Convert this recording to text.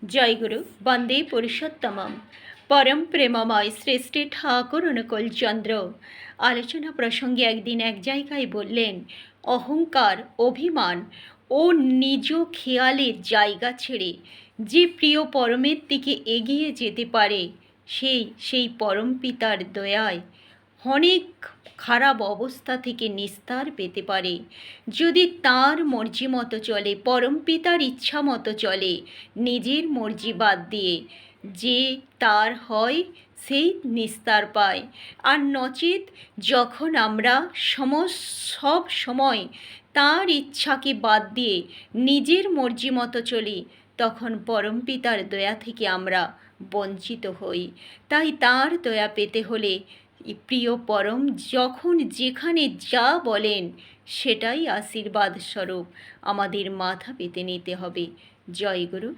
জয় গুরু বন্দে পুরুষোত্তমম পরম প্রেমময় শ্রেষ্ঠী ঠাকুর অনুকূল চন্দ্র আলোচনা প্রসঙ্গে একদিন এক জায়গায় বললেন, অহংকার, অভিমান ও নিজ খেয়ালের জায়গা ছেড়ে যে প্রিয় পরমের দিকে এগিয়ে যেতে পারে সেই পরম পিতার দয়ায় অনেক খারাপ অবস্থা থেকে নিস্তার পেতে পারে। যদি তার মর্জি মতো চলে, পরম পিতার ইচ্ছা মতো চলে, নিজের মর্জি বাদ দিয়ে যে তার হয় সেই নিস্তার পায়। আর নচেত যখন আমরা সব সময় তার ইচ্ছাকে বাদ দিয়ে নিজের মর্জি মতো চলি, তখন পরম পিতার দয়া থেকে আমরা বঞ্চিত হই। তাই তার দয়া পেতে হলে প্রিয় পরম যখন যেখানে যা বলেন সেটাই আশীর্বাদ স্বরূপ আমাদের মাথা পেতে নিতে হবে। জয় গুরু।